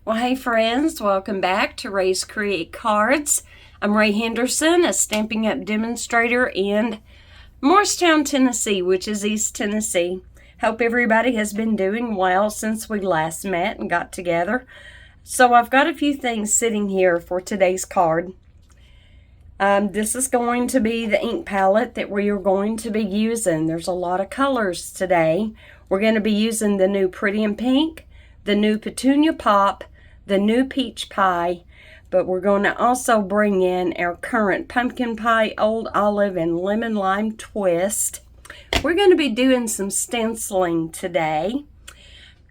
Well, hey friends, welcome back to Ray's Create Cards. I'm Ray Henderson, a Stampin' Up! Demonstrator in Morristown, Tennessee, which is East Tennessee. Hope everybody has been doing well since we last met and got together. So I've got a few things sitting here for today's card. This is going to be the ink palette that we are going to be using. There's a lot of colors today. We're going to be using the new Pretty in Pink, the new Petunia Pop, the new Peach Pie, but we're going to also bring in our current Pumpkin Pie, Old Olive, and Lemon Lime Twist. We're going to be doing some stenciling today.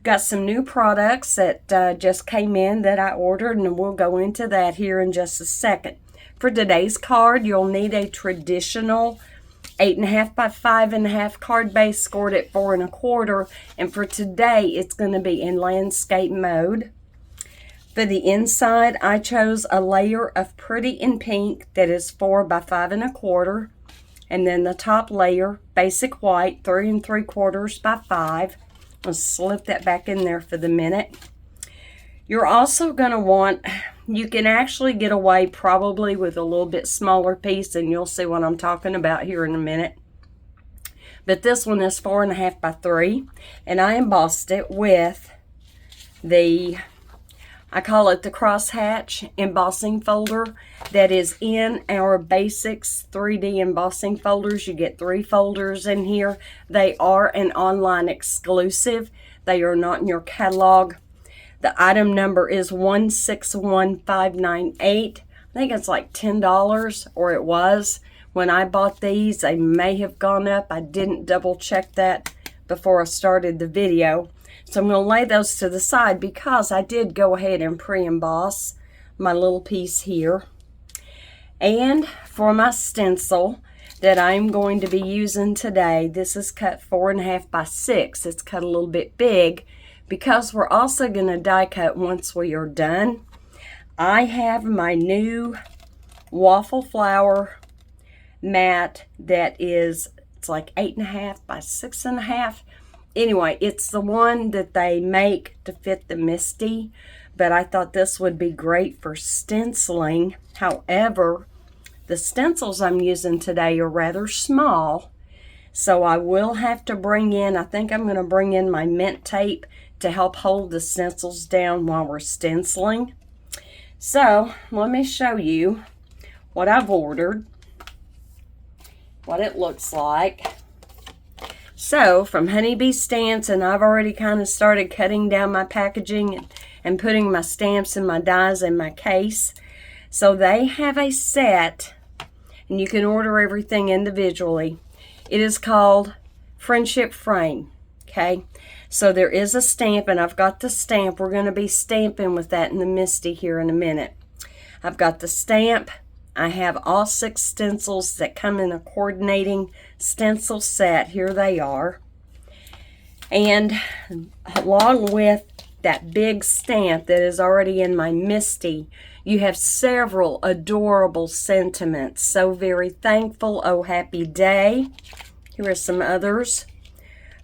Got some new products that just came in that I ordered, and we'll go into that here in just a second. For today's card, you'll need a traditional 8.5 by 5.5 card base scored at 4 1/4, and for today it's going to be in landscape mode. For the inside, I chose a layer of Pretty in Pink that is 4 by 5 1/4, and then the top layer, basic white, 3 3/4 by 5. I'll slip that back in there for the minute. You're also going to want, you can actually get away probably with a little bit smaller piece, and you'll see what I'm talking about here in a minute. But this one is 4.5 by 3, and I embossed it with the, I call it the crosshatch embossing folder that is in our Basics 3D embossing folders. You get 3 folders in here. They are an online exclusive. They are not in your catalog. The item number is 161598. I think it's like $10, or it was. When I bought these, they may have gone up. I didn't double check that before I started the video. So I'm going to lay those to the side because I did go ahead and pre-emboss my little piece here. And for my stencil that I'm going to be using today, this is cut 4.5 by 6. It's cut a little bit big because we're also going to die cut once we are done. I have my new waffle flower mat that is, it's like 8.5 by 6.5. Anyway, it's the one that they make to fit the Misty, but I thought this would be great for stenciling. However, the stencils I'm using today are rather small, so I will have to bring in, I think I'm going to bring in my mint tape to help hold the stencils down while we're stenciling. So, let me show you what I've ordered, what it looks like. So, from Honeybee Stamps, and I've already kind of started cutting down my packaging and putting my stamps and my dies in my case. So they have a set, and you can order everything individually. It is called Friendship Frame, okay? So there is a stamp, and I've got the stamp. We're going to be stamping with that in the Misty here in a minute. I've got the stamp. I have all 6 stencils that come in a coordinating stencil set. Here they are. And along with that big stamp that is already in my Misty, you have several adorable sentiments. So very thankful, oh happy day. Here are some others.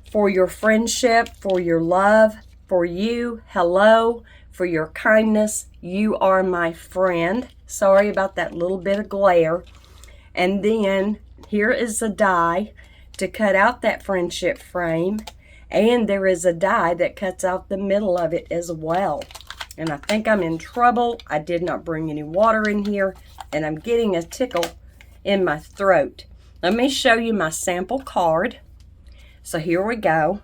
For your friendship, for your love, for you, hello, for your kindness, you are my friend. Sorry about that little bit of glare. And then here is a die to cut out that friendship frame. And there is a die that cuts out the middle of it as well. And I think I'm in trouble. I did not bring any water in here, and I'm getting a tickle in my throat. Let me show you my sample card. So here we go.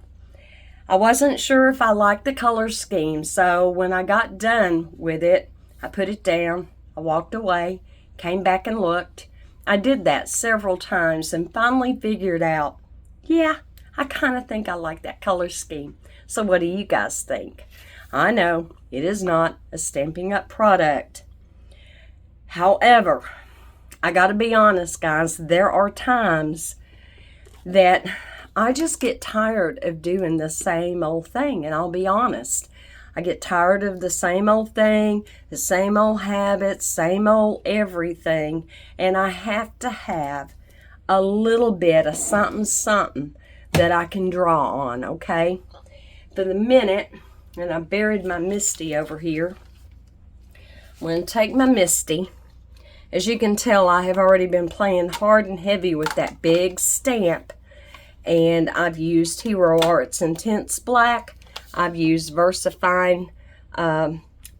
I wasn't sure if I liked the color scheme, so when I got done with it, I put it down. I walked away, came back and looked. I did that several times and finally figured out, yeah, I kind of think I like that color scheme. So what do you guys think? I know it is not a Stampin' Up! Product. However, I got to be honest, guys, there are times that I just get tired of doing the same old thing, and I'll be honest. I get tired of the same old thing, the same old habits, same old everything, and I have to have a little bit of something that I can draw on, okay? For the minute, And I buried my Misty over here. I'm going to take my Misty. As you can tell, I have already been playing hard and heavy with that big stamp. And I've used Hero Arts Intense Black. I've used VersaFine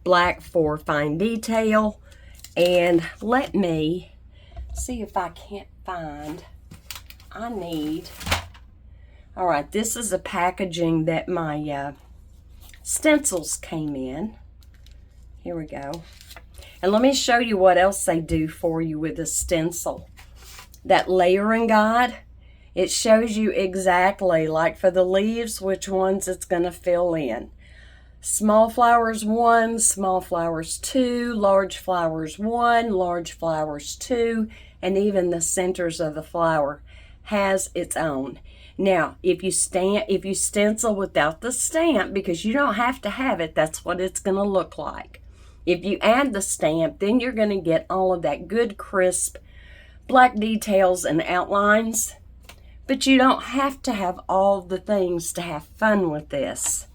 Black for fine detail. And let me see if I can't find, I need, all right, this is the packaging that my stencils came in. Here we go. And let me show you what else they do for you with a stencil. That layering guide, it shows you exactly, like for the leaves, which ones it's going to fill in. Small flowers 1, small flowers 2, large flowers 1, large flowers 2, and even the centers of the flower has its own. Now, if you stencil without the stamp, because you don't have to have it, that's what it's going to look like. If you add the stamp, then you're going to get all of that good, crisp, black details and outlines. But you don't have to have all the things to have fun with this.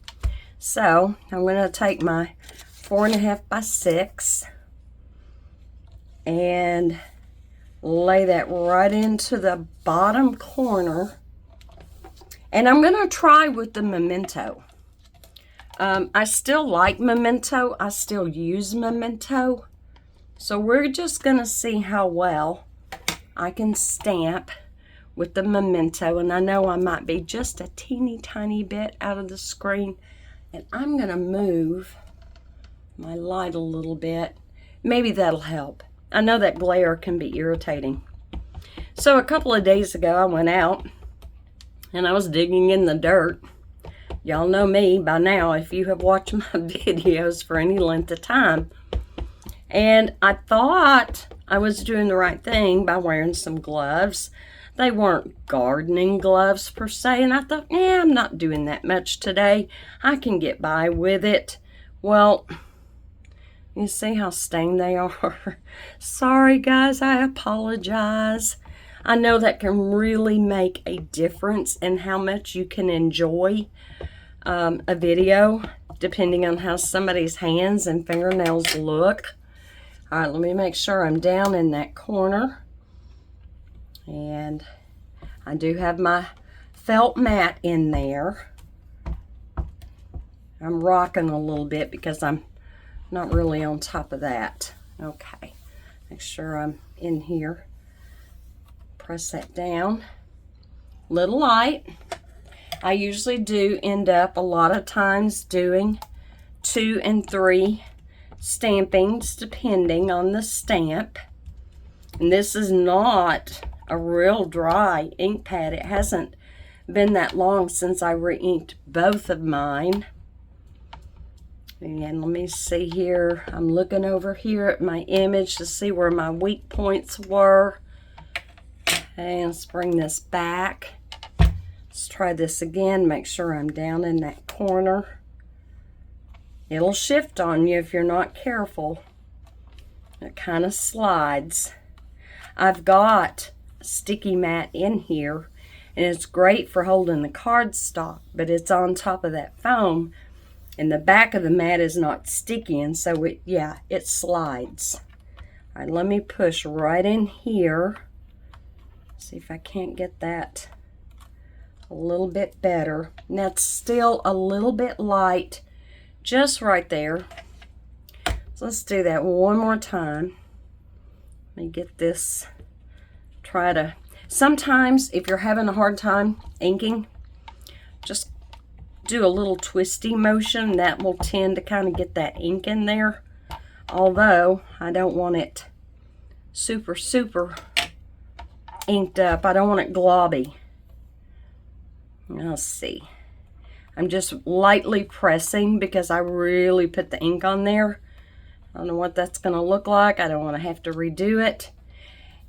So, I'm going to take my 4.5 by 6 and lay that right into the bottom corner. And I'm going to try with the Memento. I still like Memento. I still use Memento. So we're just going to see how well I can stamp with the Memento. And I know I might be just a teeny tiny bit out of the screen. And I'm going to move my light a little bit. Maybe that'll help. I know that glare can be irritating. So a couple of days ago I went out and I was digging in the dirt. Y'all know me by now if you have watched my videos for any length of time. And I thought I was doing the right thing by wearing some gloves. They weren't gardening gloves per se. And I thought, I'm not doing that much today. I can get by with it. Well, you see how stained they are? Sorry guys, I apologize. I know that can really make a difference in how much you can enjoy a video, depending on how somebody's hands and fingernails look. All right, let me make sure I'm down in that corner. And I do have my felt mat in there. I'm rocking a little bit because I'm not really on top of that. Okay, make sure I'm in here. Press that down. Little light. I usually do end up a lot of times doing 2 and 3 stampings depending on the stamp. And this is not a real dry ink pad. It hasn't been that long since I re-inked both of mine. And let me see here. I'm looking over here at my image to see where my weak points were. Okay, let's bring this back. Let's try this again. Make sure I'm down in that corner. It'll shift on you if you're not careful. It kind of slides. I've got a sticky mat in here, and it's great for holding the cardstock, but it's on top of that foam, and the back of the mat is not sticky, and so it slides. All right, let me push right in here. See if I can't get that a little bit better. And that's still a little bit light, just right there. So let's do that one more time. Let me get this, sometimes if you're having a hard time inking, just do a little twisty motion. That will tend to kind of get that ink in there. Although I don't want it super inked up. I don't want it globby. Let's see. I'm just lightly pressing because I really put the ink on there. I don't know what that's going to look like. I don't want to have to redo it.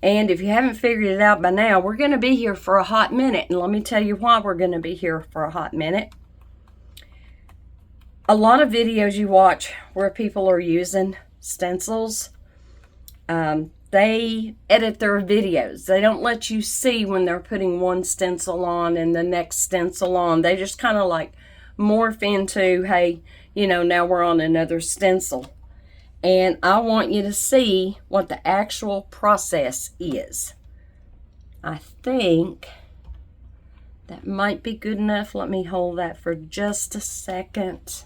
And if you haven't figured it out by now, we're going to be here for a hot minute. And let me tell you why we're going to be here for a hot minute. A lot of videos you watch where people are using stencils, they edit their videos. They don't let you see when they're putting one stencil on and the next stencil on. They just kind of like morph into, hey, you know, now we're on another stencil. And I want you to see what the actual process is. I think that might be good enough. Let me hold that for just a second.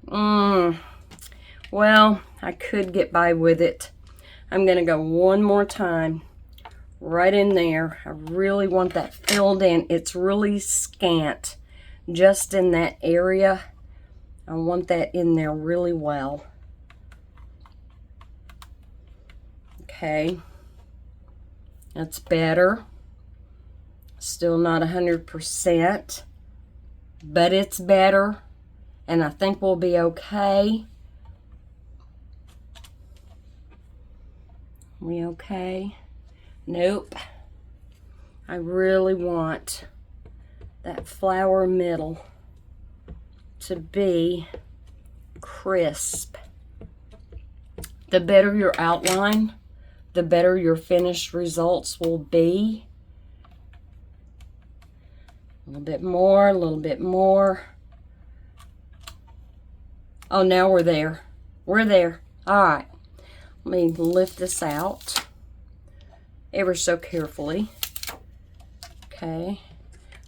Well, I could get by with it. I'm going to go one more time right in there. I really want that filled in. It's really scant just in that area. I want that in there really well. Okay, that's better. Still not 100%, but it's better, and I think we'll be okay. We okay? Nope. I really want that flower middle to be crisp. The better your outline, the better your finished results will be. A little bit more, a little bit more. Oh, now we're there. We're there. All right. Let me lift this out ever so carefully. Okay.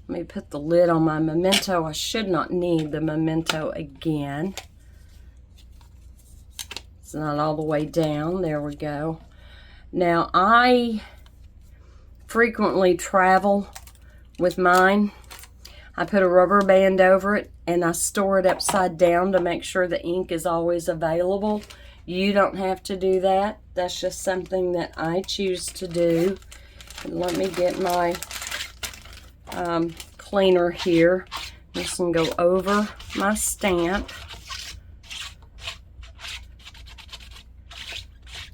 Let me put the lid on my memento. I should not need the memento again. It's not all the way down. There we go. Now, I frequently travel with mine. I put a rubber band over it and I store it upside down to make sure the ink is always available. You don't have to do that. That's just something that I choose to do. And let me get my cleaner here. This can go over my stamp.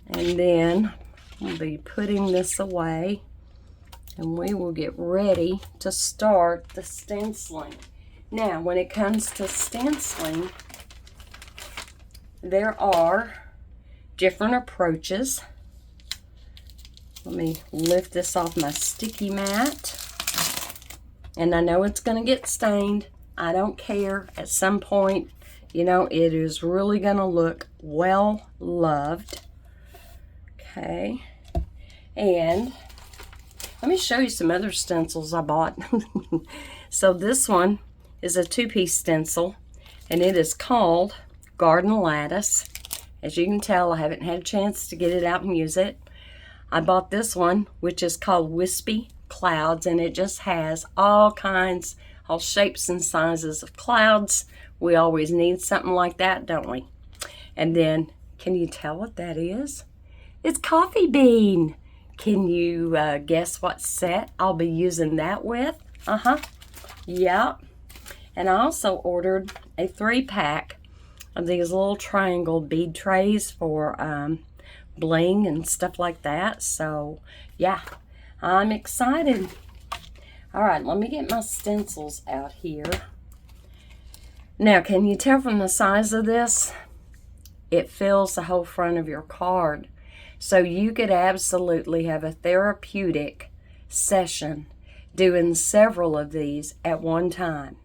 And then I'll be putting this away. And we will get ready to start the stenciling. Now, when it comes to stenciling, there are different approaches. Let me lift this off my sticky mat. And I know it's going to get stained. I don't care. At some point, you know, it is really going to look well loved. Okay. And let me show you some other stencils I bought. So this one is a two-piece stencil, and it is called Garden Lattice. As you can tell, I haven't had a chance to get it out and use it. I bought this one, which is called Wispy Clouds, and it just has all kinds, all shapes and sizes of clouds. We always need something like that, don't we? And then, can you tell what that is? It's coffee bean. Can you guess what set I'll be using that with? Yeah. And I also ordered a 3-pack of these little triangle bead trays for bling and stuff like that. So, yeah, I'm excited. All right, let me get my stencils out here. Now, can you tell from the size of this? It fills the whole front of your card. So you could absolutely have a therapeutic session doing several of these at one time.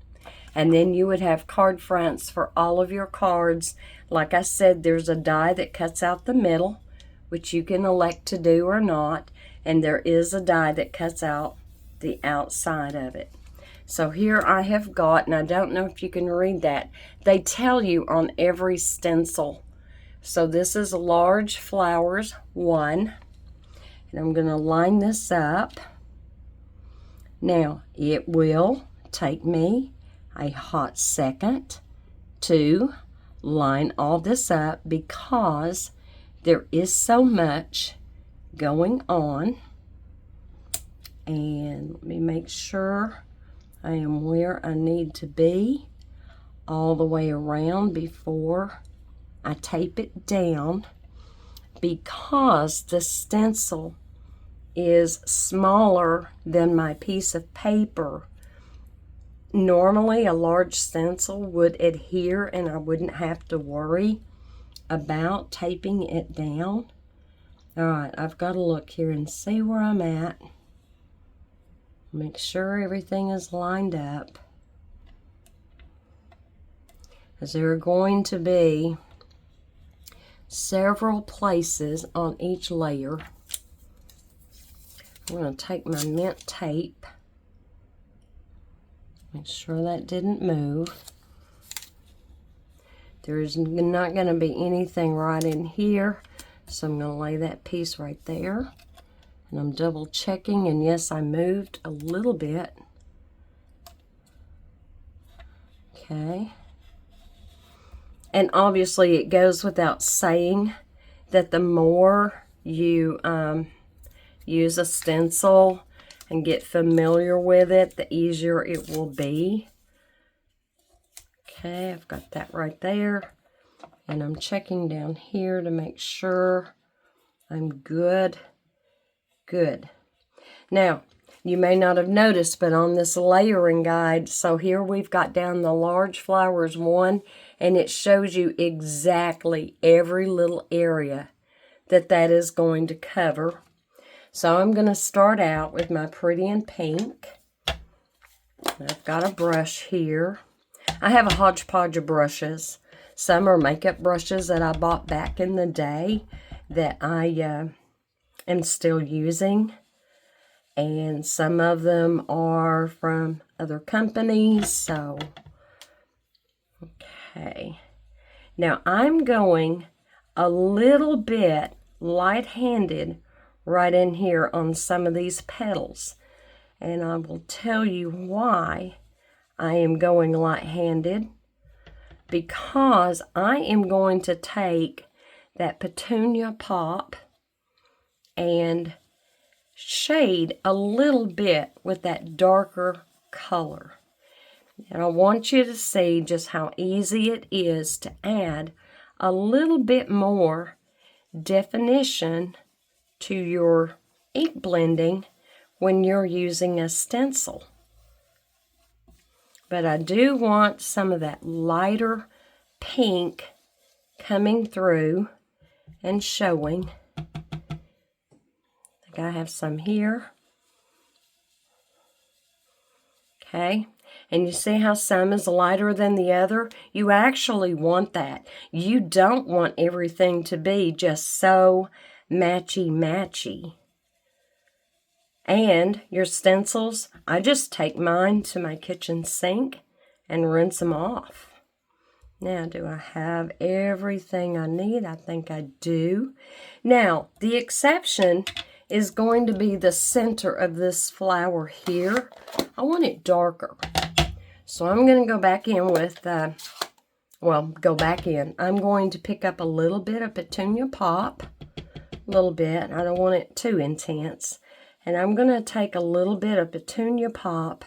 And then you would have card fronts for all of your cards. Like I said, there's a die that cuts out the middle, which you can elect to do or not. And there is a die that cuts out the outside of it. So here I have got, and I don't know if you can read that, they tell you on every stencil. So this is large flowers 1, and I'm going to line this up. Now, it will take me a hot second to line all this up because there is so much going on. And let me make sure I am where I need to be all the way around before I tape it down, because the stencil is smaller than my piece of paper. Normally a large stencil would adhere and I wouldn't have to worry about taping it down. All right, I've got to look here and see where I'm at. Make sure everything is lined up. Because there are going to be several places on each layer. I'm going to take my mint tape. Make sure that didn't move. There's not going to be anything right in here, so I'm going to lay that piece right there. And I'm double checking, and yes, I moved a little bit. Okay. And obviously it goes without saying that the more you use a stencil and get familiar with it, the easier it will be. Okay, I've got that right there. And I'm checking down here to make sure I'm good. Good. Now, you may not have noticed, but on this layering guide, so here we've got down the large flowers 1, and it shows you exactly every little area that is going to cover. So I'm going to start out with my Pretty in Pink. I've got a brush here. I have a hodgepodge of brushes. Some are makeup brushes that I bought back in the day that I am still using. And some of them are from other companies, so, okay. Now, I'm going a little bit light-handed right in here on some of these petals. And I will tell you why I am going light-handed. Because I am going to take that Petunia Pop and shade a little bit with that darker color. And I want you to see just how easy it is to add a little bit more definition to your ink blending when you're using a stencil. But I do want some of that lighter pink coming through and showing. I have some here. Okay, and you see how some is lighter than the other? You actually want that. You don't want everything to be just so matchy-matchy. And your stencils, I just take mine to my kitchen sink and rinse them off. Now, do I have everything I need? I think I do. Now, the exception is going to be the center of this flower here. I want it darker. So I'm going to go back in with, I'm going to pick up a little bit of Petunia Pop. A little bit. I don't want it too intense. And I'm going to take a little bit of Petunia Pop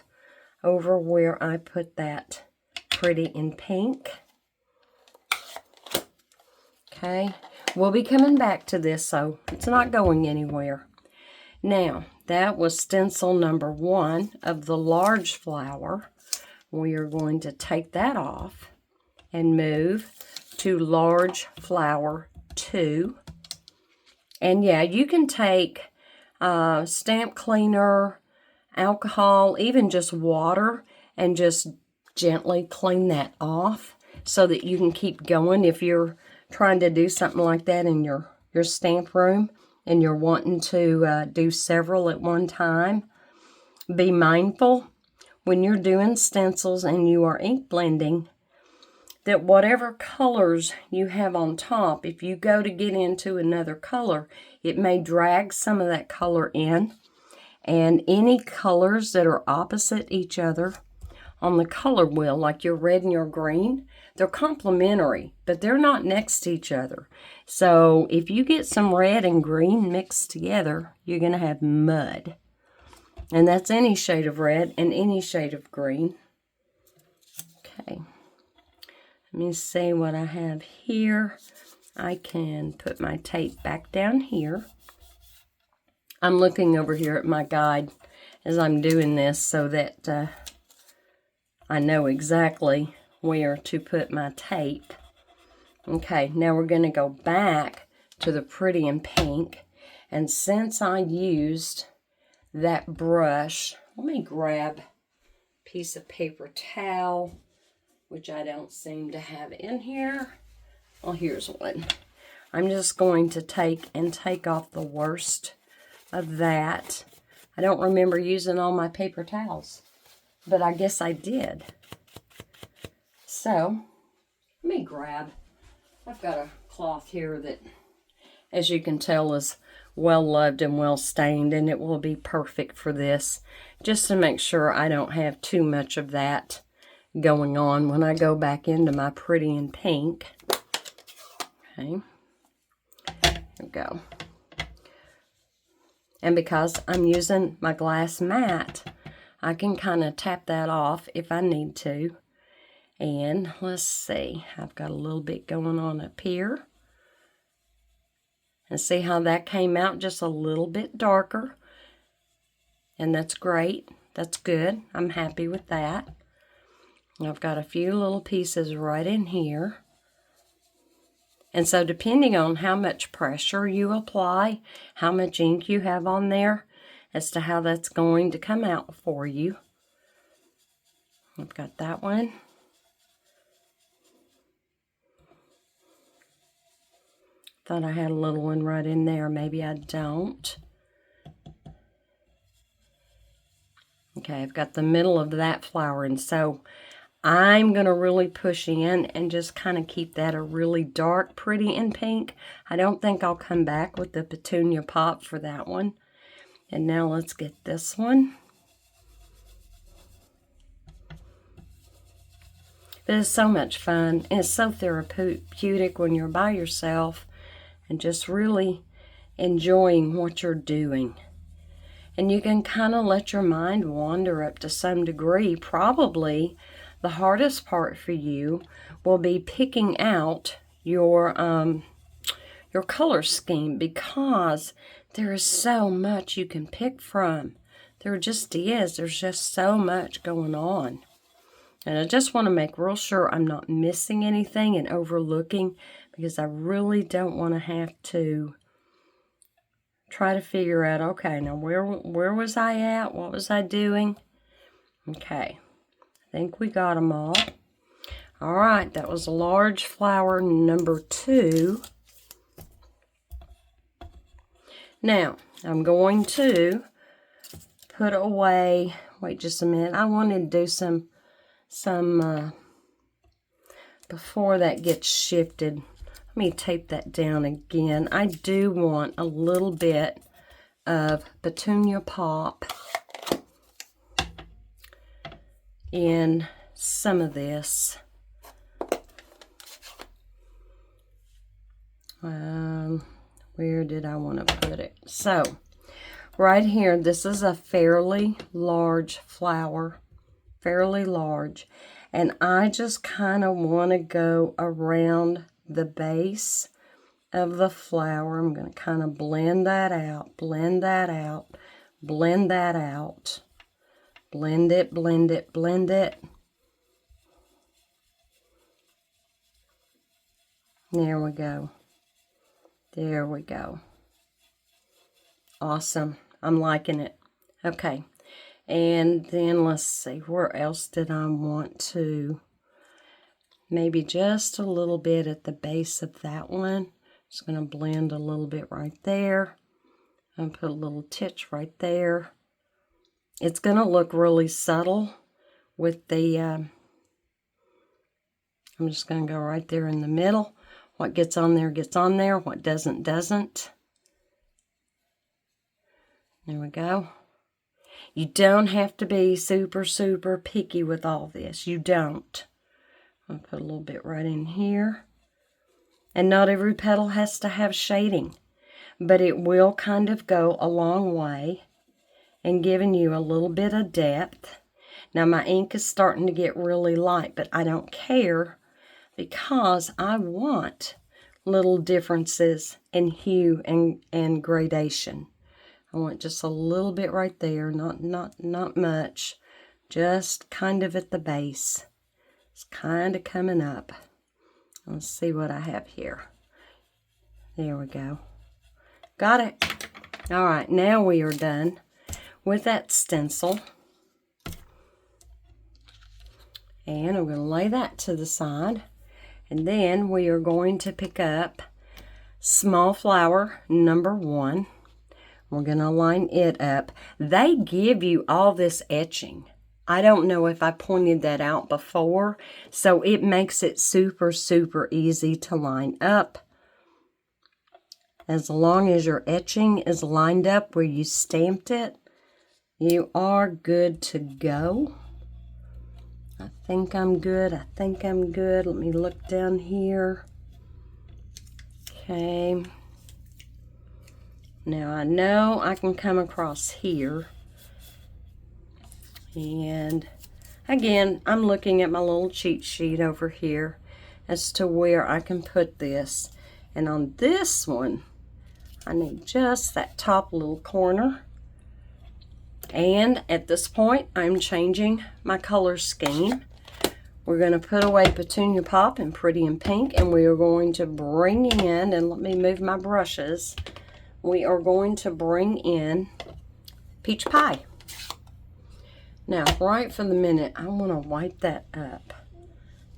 over where I put that Pretty in Pink. Okay. We'll be coming back to this, so it's not going anywhere. Now, that was stencil number 1 of the large flower. We are going to take that off and move to large flower 2. And yeah, you can take stamp cleaner, alcohol, even just water, and just gently clean that off so that you can keep going if you're trying to do something like that in your stamp room and you're wanting to do several at one time. Be mindful when you're doing stencils and you are ink blending that whatever colors you have on top, if you go to get into another color, it may drag some of that color in. And any colors that are opposite each other on the color wheel, like your red and your green, they're complementary, but they're not next to each other. So if you get some red and green mixed together, you're going to have mud. And that's any shade of red and any shade of green. Okay. Let me see what I have here. I can put my tape back down here. I'm looking over here at my guide as I'm doing this so that I know exactly where to put my tape. Okay, now we're going to go back to the Pretty in Pink. And since I used that brush, let me grab a piece of paper towel which I don't seem to have in here. Well, here's one. I'm just going to take off the worst of that. I don't remember using all my paper towels, but I guess I did. So, let me grab, I've got a cloth here that, as you can tell, is well loved and well stained, and it will be perfect for this, just to make sure I don't have too much of that going on when I go back into my pretty in pink. Okay, there we go. And because I'm using my glass mat, I can kind of tap that off if I need to. And let's see, I've got a little bit going on up here. And see how that came out just a little bit darker. And that's great. That's good. I'm happy with that. I've got a few little pieces right in here. And so depending on how much pressure you apply, how much ink you have on there, as to how that's going to come out for you. I've got that one. Thought I had a little one right in there. Maybe I don't. Okay, I've got the middle of that flower, and so I'm going to really push in and just kind of keep that a really dark, pretty in pink. I don't think I'll come back with the petunia pop for that one. And now let's get this one. It is so much fun, and it's so therapeutic when you're by yourself and just really enjoying what you're doing. And you can kind of let your mind wander up to some degree. Probably the hardest part for you will be picking out your color scheme, because there is so much you can pick from. There just is. There's just so much going on. And I just want to make real sure I'm not missing anything and overlooking, because I really don't want to have to try to figure out, okay, now where was I at? What was I doing? Okay, I think we got them all. All right, that was large flower number 2. Now, I'm going to put away, wait just a minute, I wanted to do some before that gets shifted. Let me tape that down again. I do want a little bit of petunia pop in some of this. Where did I want to put it? So, right here, this is a fairly large flower. Fairly large. And I just kind of want to go around the base of the flower. I'm going to kind of blend that out, blend that out, blend that out. Blend it, blend it, blend it. There we go. There we go. Awesome. I'm liking it. Okay. And then let's see, where else did I want to? Maybe just a little bit at the base of that one. Just going to blend a little bit right there. And put a little titch right there. It's going to look really subtle with the, I'm just going to go right there in the middle. What gets on there gets on there. What doesn't, doesn't. There we go. You don't have to be super, super picky with all this. You don't. I'll put a little bit right in here. And not every petal has to have shading, but it will kind of go a long way in giving you a little bit of depth. Now my ink is starting to get really light, but I don't care, because I want little differences in hue and gradation. I want just a little bit right there, not much, just kind of at the base. It's kind of coming up. Let's see what I have here. There we go. Got it. All right, now we are done with that stencil. And I'm going to lay that to the side. And then we are going to pick up small flower number 1. We're going to line it up. They give you all this etching. I don't know if I pointed that out before, so it makes it super, super easy to line up. As long as your etching is lined up where you stamped it, you are good to go. I think I'm good. I think I'm good. Let me look down here. Okay. Now I know I can come across here. And again, I'm looking at my little cheat sheet over here as to where I can put this. And on this one, I need just that top little corner. And at this point, I'm changing my color scheme. We're going to put away Petunia Pop and Pretty in Pink, and we are going to bring in, and let me move my brushes, we are going to bring in Peach Pie. Now, right for the minute, I want to wipe that up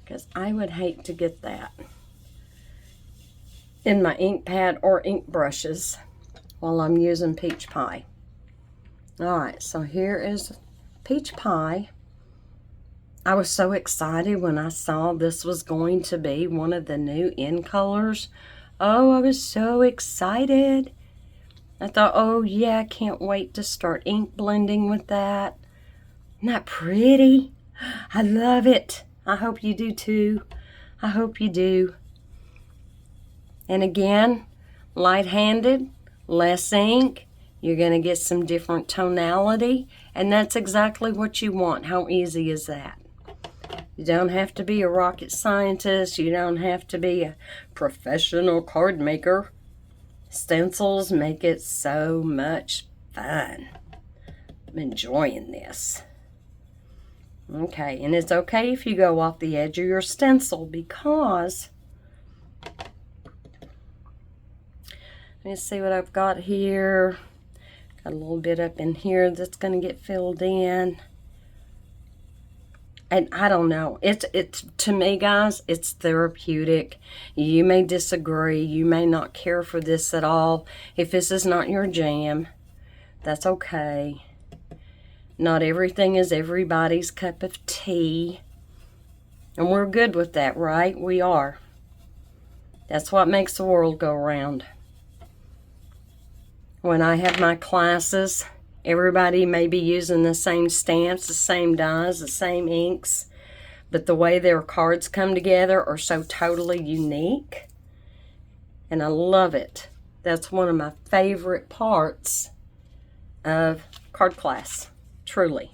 because I would hate to get that in my ink pad or ink brushes while I'm using Peach Pie. Alright, so here is Peach Pie. I was so excited when I saw this was going to be one of the new in colors. Oh, I was so excited. I thought, oh yeah, I can't wait to start ink blending with that. Isn't that pretty? I love it. I hope you do too. I hope you do. And again, light-handed, less ink. You're going to get some different tonality, and that's exactly what you want. How easy is that? You don't have to be a rocket scientist. You don't have to be a professional card maker. Stencils make it so much fun. I'm enjoying this. Okay, and it's okay if you go off the edge of your stencil because, let me see what I've got here. Got a little bit up in here that's going to get filled in. And I don't know. It's to me, guys, it's therapeutic. You may disagree. You may not care for this at all. If this is not your jam, that's okay. Not everything is everybody's cup of tea. And we're good with that, right? We are. That's what makes the world go round. When I have my classes, everybody may be using the same stamps, the same dyes, the same inks, but the way their cards come together are so totally unique. And I love it. That's one of my favorite parts of card class. Truly.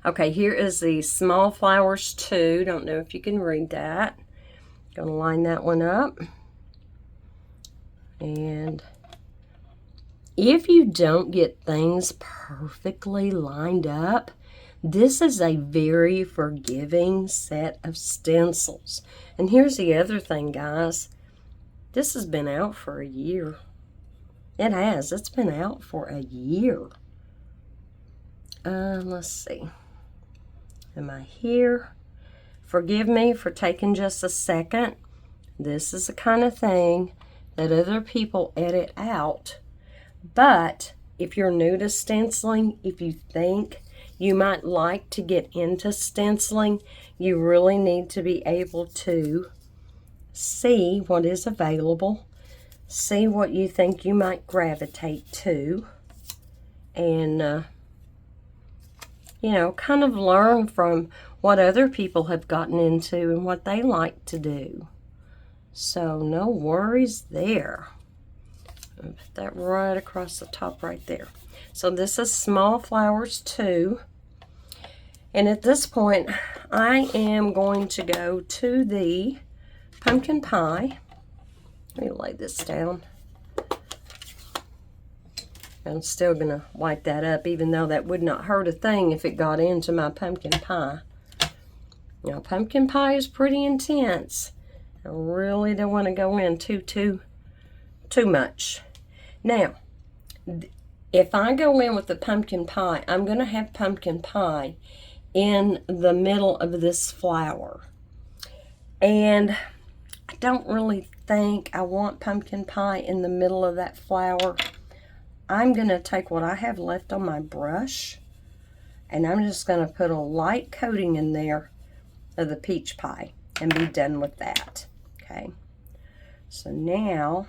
Okay, here is the Small Flowers 2. Don't know if you can read that. Gonna line that one up. And if you don't get things perfectly lined up, this is a very forgiving set of stencils. And here's the other thing, guys. This has been out for a year. It has. It's been out for a year. Let's see. Am I here? Forgive me for taking just a second. This is the kind of thing that other people edit out. But if you're new to stenciling, if you think you might like to get into stenciling, you really need to be able to see what is available, see what you think you might gravitate to, and you know, kind of learn from what other people have gotten into and what they like to do. So no worries there. I'll put that right across the top right there. So this is Small Flowers 2. And at this point, I am going to go to the Pumpkin Pie. Let me lay this down. I'm still going to wipe that up, even though that would not hurt a thing if it got into my pumpkin pie. Now, pumpkin pie is pretty intense. I really don't want to go in too much. Now, if I go in with the pumpkin pie, I'm going to have pumpkin pie in the middle of this flower. And I don't really think I want pumpkin pie in the middle of that flower. I'm going to take what I have left on my brush, and I'm just going to put a light coating in there of the peach pie and be done with that. Okay, so now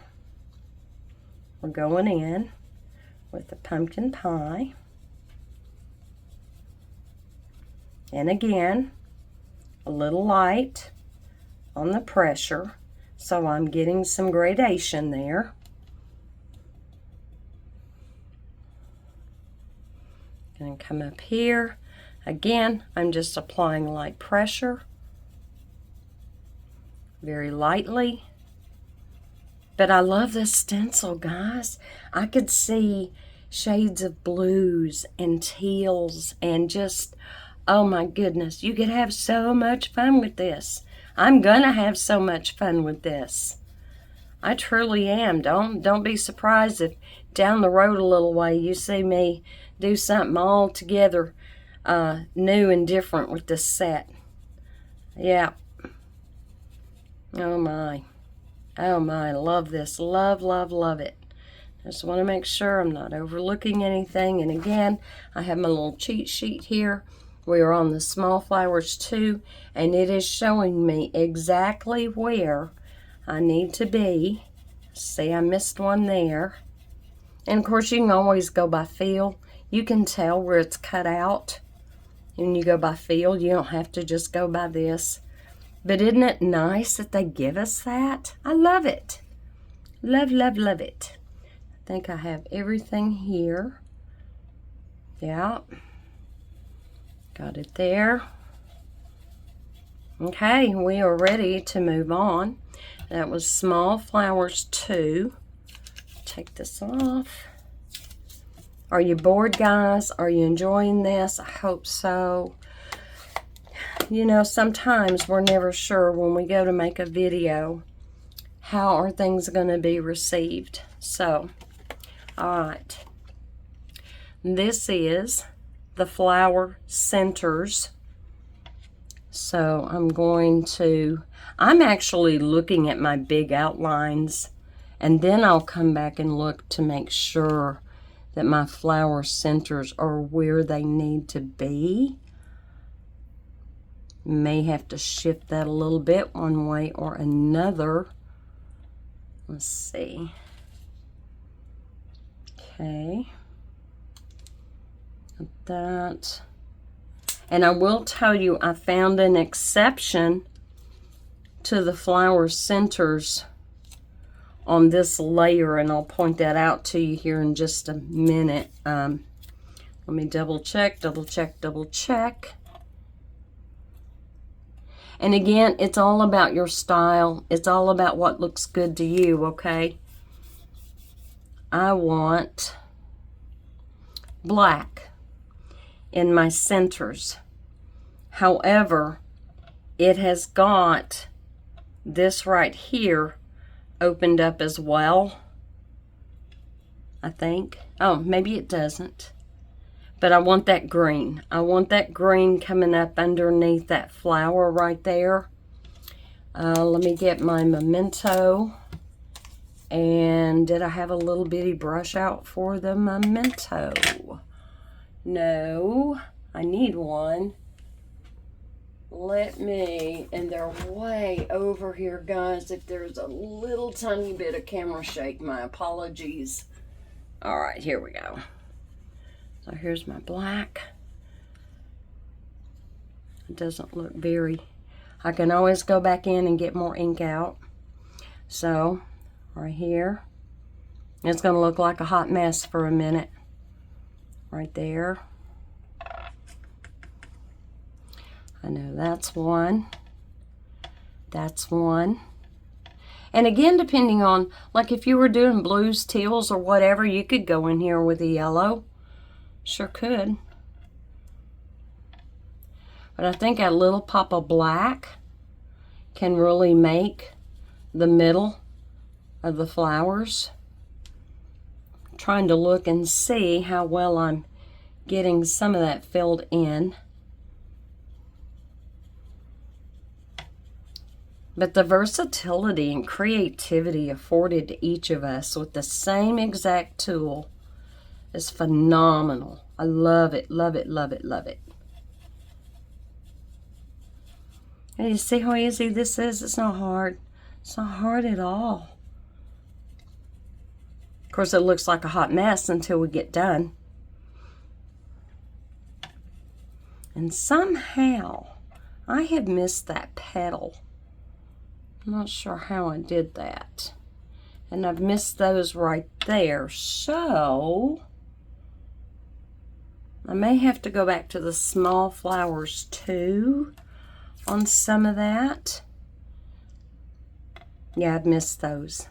we're going in with the pumpkin pie. And again, a little light on the pressure, so I'm getting some gradation there. Going to come up here. Again, I'm just applying light pressure, very lightly. But I love this stencil, guys. I could see shades of blues and teals and just, oh my goodness, you could have so much fun with this. I'm gonna have so much fun with this. I truly am. Don't be surprised if down the road a little way you see me do something altogether new and different with this set. Yeah. Oh my. Oh my, love this. Love, love, love it. Just want to make sure I'm not overlooking anything. And again, I have my little cheat sheet here. We are on the small flowers too, and it is showing me exactly where I need to be. See, I missed one there. And of course, you can always go by feel. You can tell where it's cut out. When you go by feel, you don't have to just go by this. But isn't it nice that they give us that? I love it. Love, love, love it. I think I have everything here. Yeah. Got it there. Okay, we are ready to move on. That was small flowers 2. Take this off. Are you bored, guys? Are you enjoying this? I hope so. You know, sometimes we're never sure when we go to make a video how are things going to be received. So, all right. This is the flower centers. So I'm actually looking at my big outlines, and then I'll come back and look to make sure that my flower centers are where they need to be. May have to shift that a little bit one way or another. Let's see. Okay. That. And I will tell you, I found an exception to the flower centers on this layer, and I'll point that out to you here in just a minute. Let me double check, double check, double check. And again, it's all about your style. It's all about what looks good to you, okay? I want black in my centers. However, it has got this right here opened up as well, I think. Oh, maybe it doesn't. But I want that green. I want that green coming up underneath that flower right there. Let me get my memento. And did I have a little bitty brush out for the memento? No, I need one. And they're way over here, guys. If there's a little tiny bit of camera shake, my apologies. All right, here we go. So here's my black. It doesn't look very, I can always go back in and get more ink out. So right here, it's going to look like a hot mess for a minute. Right there. I know that's one. That's one. And again, depending on, like if you were doing blues, teals, or whatever, you could go in here with a yellow. Sure could. But I think a little pop of black can really make the middle of the flowers. I'm trying to look and see how well I'm getting some of that filled in. But the versatility and creativity afforded to each of us with the same exact tool is phenomenal. I love it, love it, love it, love it. And you see how easy this is? It's not hard. It's not hard at all. Of course, it looks like a hot mess until we get done. And somehow, I have missed that petal. I'm not sure how I did that. And I've missed those right there. So, I may have to go back to the small flowers too on some of that. Yeah, I've missed those.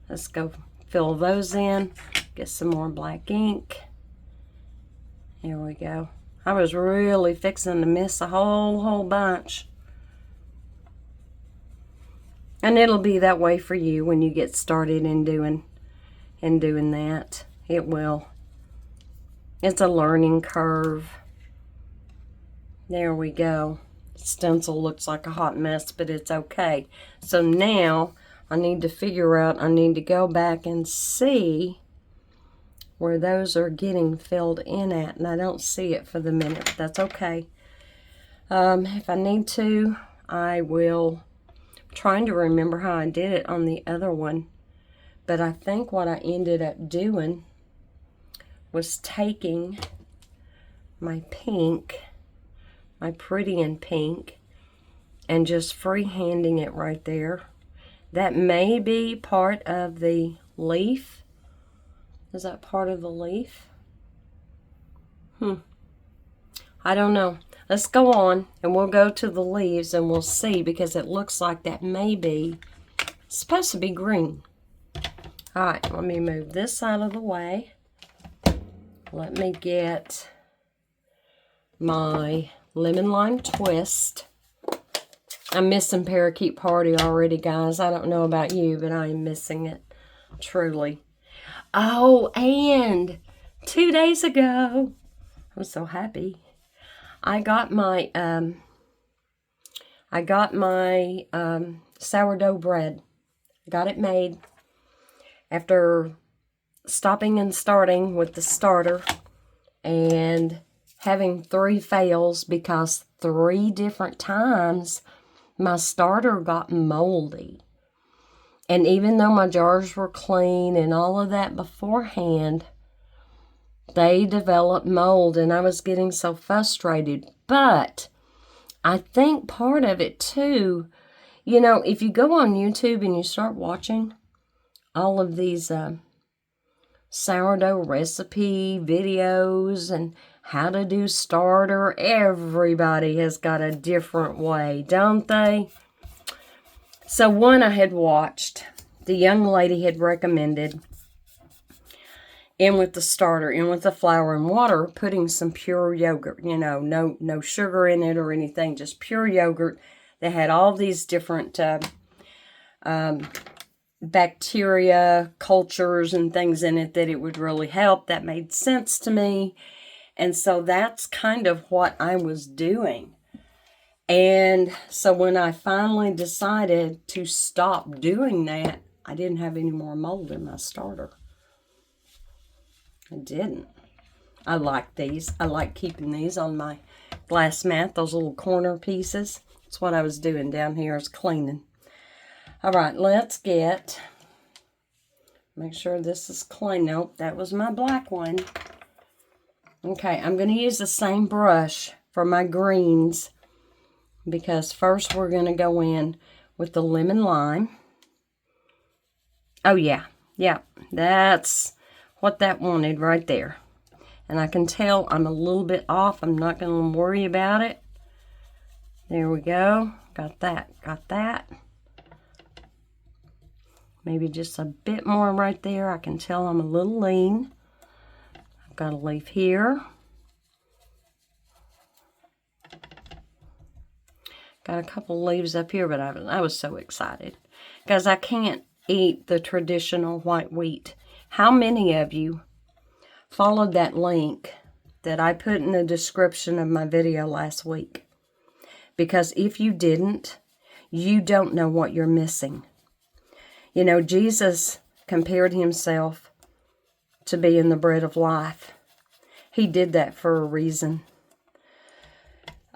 Let's go fill those in. Get some more black ink. Here we go. I was really fixing to miss a whole bunch. And it'll be that way for you when you get started in doing that. It will. It's a learning curve. There we go. Stencil looks like a hot mess, but it's okay. So now I need to figure out, I need to go back and see where those are getting filled in at. And I don't see it for the minute, but that's okay. If I need to, I will. Trying to remember how I did it on the other one. But I think what I ended up doing was taking my pink, my pretty in pink, and just freehanding it right there. That may be part of the leaf. Is that part of the leaf? I don't know. Let's go on and we'll go to the leaves and we'll see, because it looks like that may be supposed to be green. All right, let me move this out of the way. Let me get my lemon lime twist. I'm missing Parakeet Party already, guys. I don't know about you, but I am missing it, truly. Oh, and 2 days ago, I'm so happy. I got my sourdough bread. Got it made after stopping and starting with the starter and having 3 fails because 3 different times my starter got moldy. And even though my jars were clean and all of that beforehand, they developed mold, and I was getting so frustrated. But I think part of it too, you know, if you go on YouTube and you start watching all of these sourdough recipe videos and how to do starter, everybody has got a different way, don't they? So one I had watched, the young lady had recommended, in with the starter, in with the flour and water, putting some pure yogurt, you know, no sugar in it or anything, just pure yogurt that had all these different bacteria, cultures, and things in it that it would really help. That made sense to me. And so that's kind of what I was doing. And so when I finally decided to stop doing that, I didn't have any more mold in my starter. I didn't. I like these. I like keeping these on my glass mat, those little corner pieces. That's what I was doing down here, is cleaning. All right, let's make sure this is clean. Nope, that was my black one. Okay, I'm going to use the same brush for my greens, because first we're going to go in with the lemon lime. Oh, yeah, that's what that wanted right there. And I can tell I'm a little bit off. I'm not going to worry about it. There we go. Got that. Maybe just a bit more right there. I can tell I'm a little lean. I've got a leaf here. Got a couple leaves up here, but I was so excited, because I can't eat the traditional white wheat. How many of you followed that link that I put in the description of my video last week? Because if you didn't, you don't know what you're missing. You know, Jesus compared himself to being the bread of life. He did that for a reason.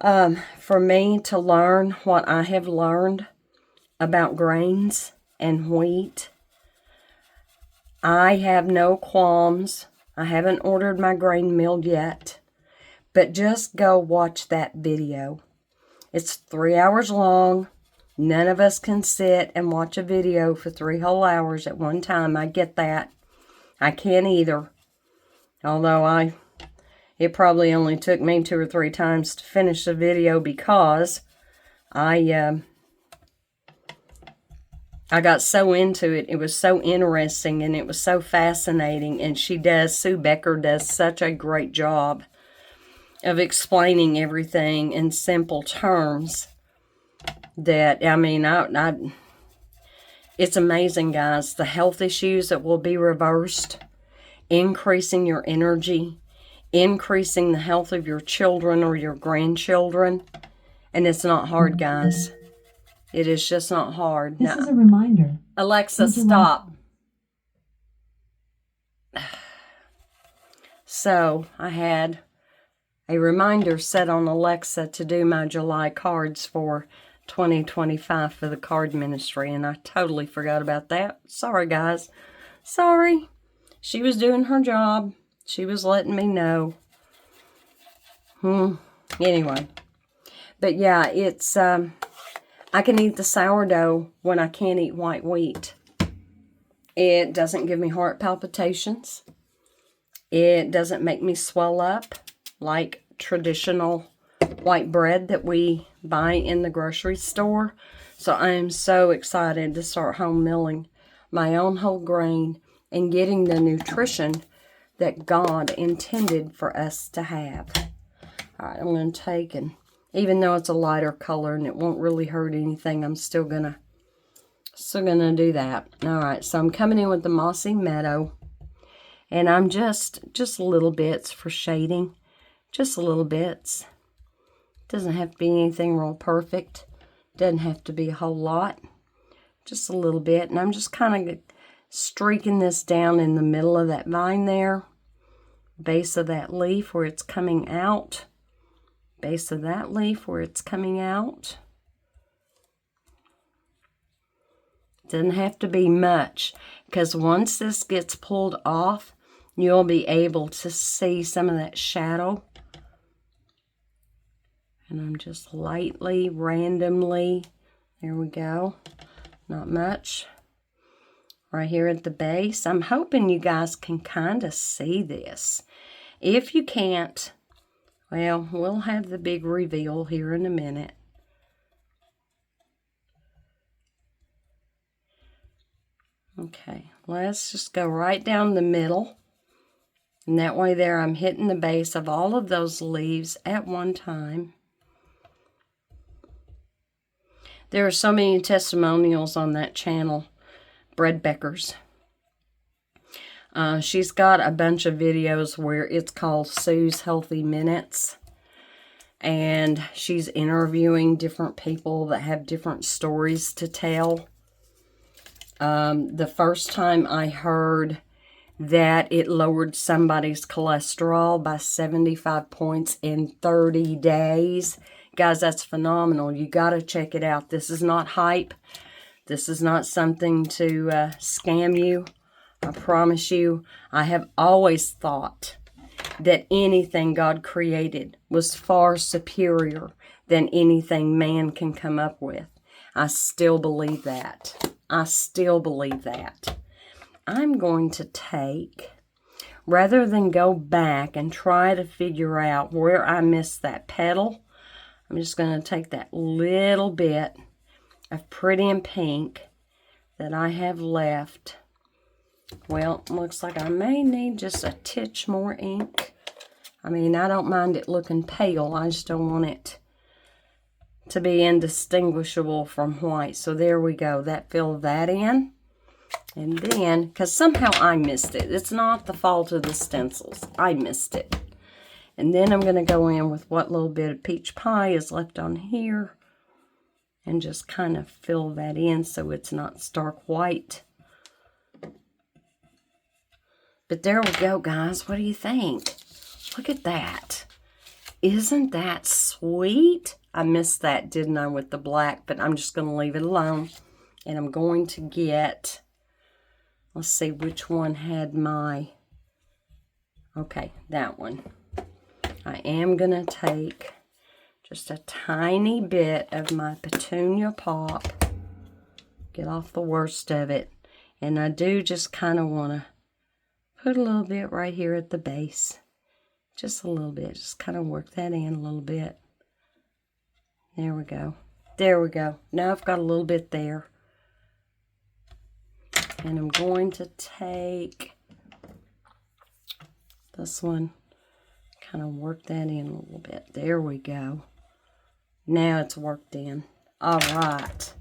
For me to learn what I have learned about grains and wheat, I have no qualms. I haven't ordered my grain milled yet, but just go watch that video. It's 3 hours long. None of us can sit and watch a video for 3 whole hours at one time. I get that. I can't either. Although it probably only took me 2 or 3 times to finish the video because I got so into it. It was so interesting and it was so fascinating. And Sue Becker does such a great job of explaining everything in simple terms that, I mean, it's amazing, guys. The health issues that will be reversed, increasing your energy, increasing the health of your children or your grandchildren. And it's not hard, guys. It is just not hard. This is a reminder. Alexa, stop. So, I had a reminder set on Alexa to do my July cards for 2025 for the card ministry, and I totally forgot about that. Sorry, guys. Sorry. She was doing her job. She was letting me know. Anyway. But yeah, it's, I can eat the sourdough when I can't eat white wheat. It doesn't give me heart palpitations. It doesn't make me swell up like traditional white bread that we buy in the grocery store. So I am so excited to start home milling my own whole grain and getting the nutrition that God intended for us to have. All right, I'm going to take, and even though it's a lighter color and it won't really hurt anything, I'm still gonna do that. All right, so I'm coming in with the Mossy Meadow, and I'm just little bits for shading, just little bits. Doesn't have to be anything real perfect. Doesn't have to be a whole lot. Just a little bit. And I'm just kind of streaking this down in the middle of that vine there. Base of that leaf where it's coming out. Base of that leaf where it's coming out. Doesn't have to be much, because once this gets pulled off, you'll be able to see some of that shadow. And I'm just lightly, randomly, there we go, not much. Right here at the base. I'm hoping you guys can kind of see this. If you can't, well, we'll have the big reveal here in a minute. Okay, let's just go right down the middle. And that way there I'm hitting the base of all of those leaves at one time. There are so many testimonials on that channel, Bread Beckers. She's got a bunch of videos where it's called Sue's Healthy Minutes. And she's interviewing different people that have different stories to tell. The first time I heard that it lowered somebody's cholesterol by 75 points in 30 days. Guys, that's phenomenal. You got to check it out. This is not hype. This is not something to scam you. I promise you, I have always thought that anything God created was far superior than anything man can come up with. I still believe that. I still believe that. I'm going to take, rather than go back and try to figure out where I missed that petal, I'm just going to take that little bit of Pretty in Pink that I have left. Well, looks like I may need just a titch more ink. I mean, I don't mind it looking pale. I just don't want it to be indistinguishable from white. So there we go. That filled that in. And then, because somehow I missed it. It's not the fault of the stencils. I missed it. And then I'm going to go in with what little bit of peach pie is left on here. and just kind of fill that in so it's not stark white. But there we go, guys. What do you think? Look at that. Isn't that sweet? I missed that, didn't I, with the black, but I'm just going to leave it alone. And I'm going to get, let's see which one had my, okay, that one. I am going to take just a tiny bit of my Petunia Pop, get off the worst of it. And I do just kind of want to put a little bit right here at the base. Just a little bit. Just kind of work that in a little bit. There we go. There we go. Now I've got a little bit there. And I'm going to take this one. Kind of work that in a little bit. There we go. Now it's worked in. All right.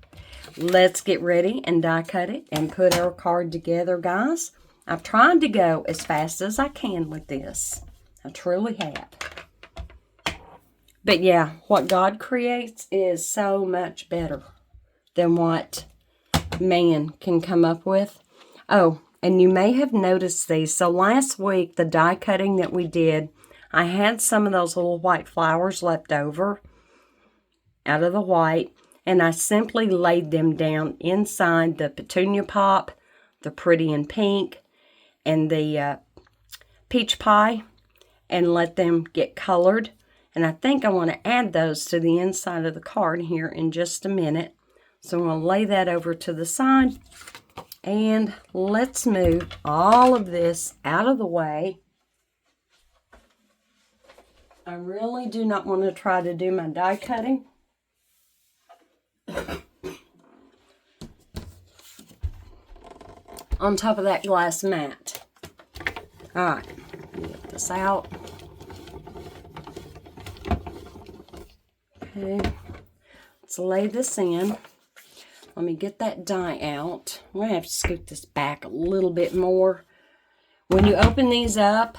Let's get ready and die cut it and put our card together, guys. I've tried to go as fast as I can with this. I truly have. But yeah, what God creates is so much better than what man can come up with. Oh, and you may have noticed these. So last week, the die cutting that we did, I had some of those little white flowers left over out of the white, and I simply laid them down inside the Petunia Pop, the Pretty in Pink, and the Peach Pie, and let them get colored. And I think I want to add those to the inside of the card here in just a minute. So I'm going to lay that over to the side. And let's move all of this out of the way. I really do not want to try to do my die cutting on top of that glass mat. All right, get this out. Okay, let's lay this in. Let me get that die out. I'm going to have to scoot this back a little bit more. When you open these up,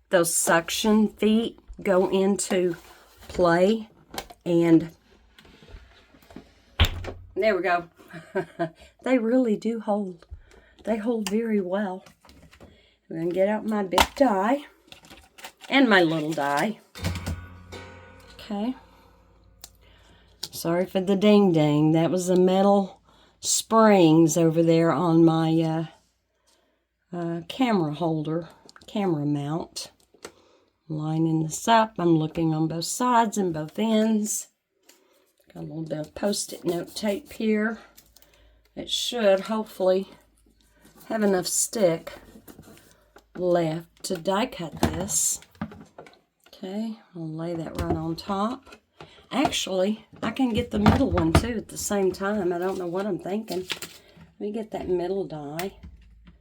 those suction feet go into play, and there we go. They really do hold. They hold very well. I'm going to get out my big die and my little die. Okay. Sorry for the ding ding. That was the metal springs over there on my camera holder, camera mount. Lining this up. I'm looking on both sides and both ends. Got a little bit of Post-it note tape here. It should hopefully have enough stick left to die cut this. Okay, I'll lay that right on top. Actually, I can get the middle one too at the same time. I don't know what I'm thinking. Let me get that middle die,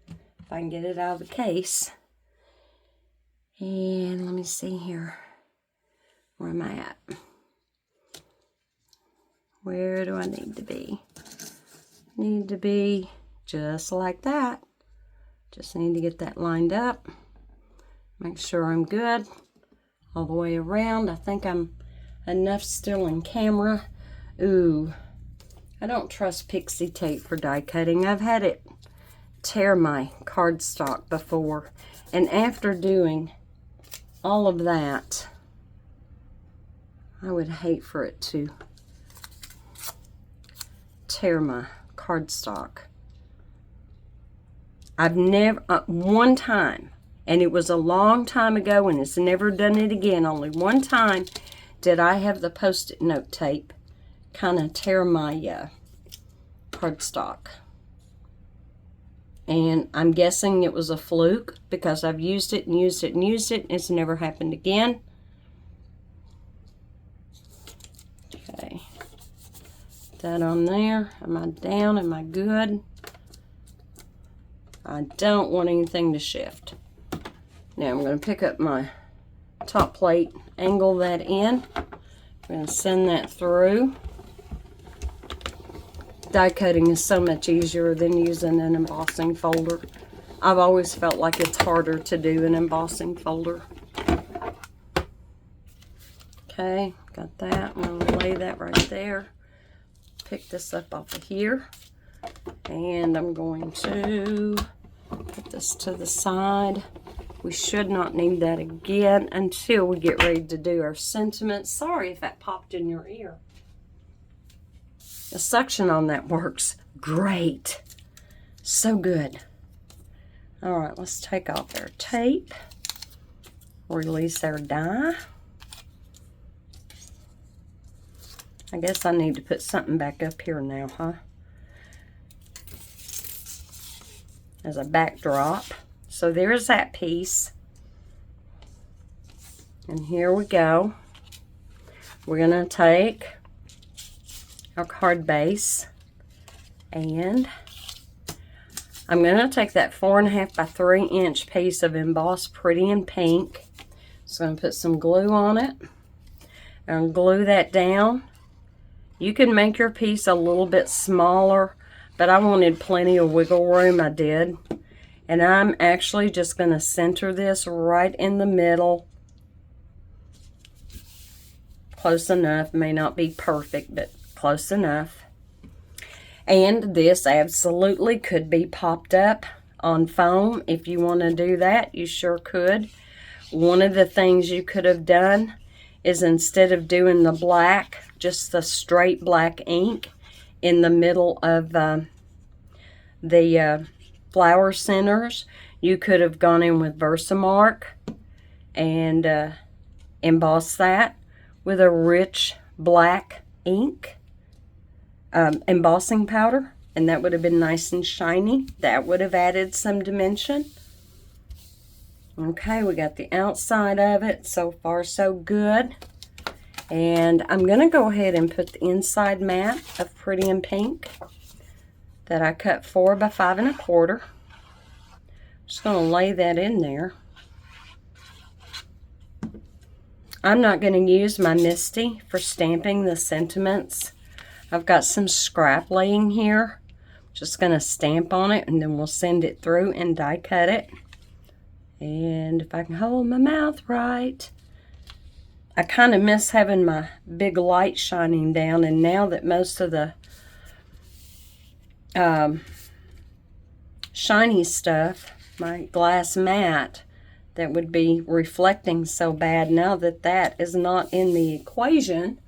if I can get it out of the case. And let me see here. Where am I at? Where do I need to be? Need to be just like that. Just need to get that lined up. Make sure I'm good all the way around. I think I'm enough still in camera. Ooh, I don't trust pixie tape for die cutting. I've had it tear my cardstock before. And after doing all of that, I would hate for it to tear my cardstock. I've never, one time, and it was a long time ago and it's never done it again, only one time did I have the Post-it note tape kind of tear my cardstock. And I'm guessing it was a fluke because I've used it and used it and used it. It's never happened again. Okay. That on there. Am I down? Am I good? I don't want anything to shift. Now I'm going to pick up my top plate, angle that in. I'm going to send that through. Die cutting is so much easier than using an embossing folder. I've always felt like it's harder to do an embossing folder. Okay, got that. I'm going to lay that right there. pick this up off of here. And I'm going to put this to the side. We should not need that again until we get ready to do our sentiments. Sorry if that popped in your ear. The suction on that works great. So good. All right, let's take off our tape. Release our die. I guess I need to put something back up here now, huh? As a backdrop. So there's that piece. And here we go. We're going to take our card base, and I'm going to take that 4.5 by 3 inch piece of embossed Pretty in Pink. So I'm going to put some glue on it and glue that down. You can make your piece a little bit smaller, but I wanted plenty of wiggle room. I did. And I'm actually just going to center this right in the middle. Close enough. May not be perfect, but close enough. And this absolutely could be popped up on foam. If you want to do that, you sure could. One of the things you could have done is, instead of doing the black, just the straight black ink in the middle of the flower centers, you could have gone in with Versamark and embossed that with a rich black ink embossing powder, and that would have been nice and shiny. That would have added some dimension. Okay, we got the outside of it. So far, so good. And I'm going to go ahead and put the inside mat of Pretty in Pink that I cut 4 by 5 1/4. Just going to lay that in there. I'm not going to use my Misty for stamping the sentiments. I've got some scrap laying here. Just going to stamp on it, and then we'll send it through and die cut it. And if I can hold my mouth right. I kind of miss having my big light shining down, and now that most of the shiny stuff, my glass mat that would be reflecting so bad, now that that is not in the equation,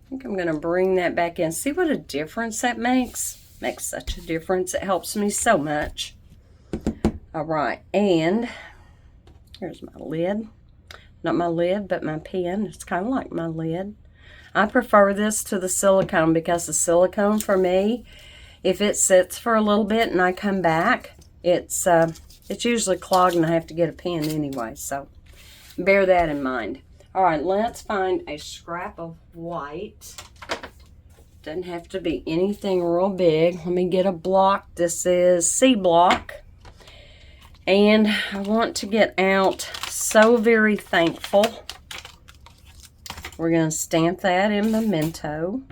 I think I'm going to bring that back in. See what a difference that makes? Makes such a difference. It helps me so much. All right, and here's my lid. Not my lid, but my pen. It's kind of like my lid. I prefer this to the silicone because the silicone, for me, if it sits for a little bit and I come back, it's usually clogged and I have to get a pen anyway. So bear that in mind. All right, let's find a scrap of white. Doesn't have to be anything real big. Let me get a block. This is C block. And I want to get out So Very Thankful. We're going to stamp that in Memento.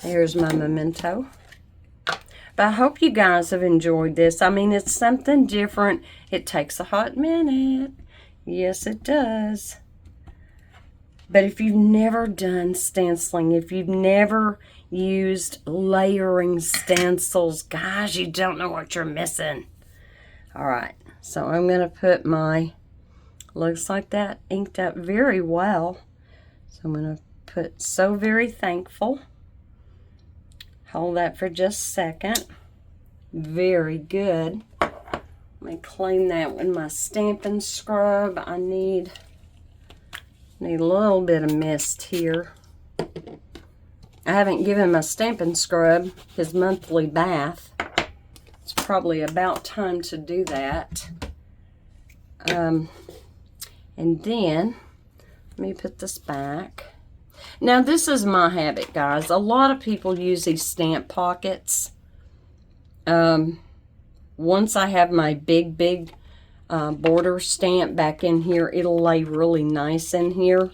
There's my Memento. But I hope you guys have enjoyed this. I mean, it's something different. It takes a hot minute. Yes, it does. But if you've never done stenciling, if you've never used layering stencils, guys, you don't know what you're missing. All right, so I'm going to put my, looks like that inked up very well. So I'm going to put So Very Thankful. Hold that for just a second. Very good. Let me clean that with my stamping scrub. I need a little bit of mist here. I haven't given my stamping scrub his monthly bath. It's probably about time to do that. And then, let me put this back. Now, this is my habit, guys. A lot of people use these stamp pockets. Once I have my big border stamp back in here, it'll lay really nice in here.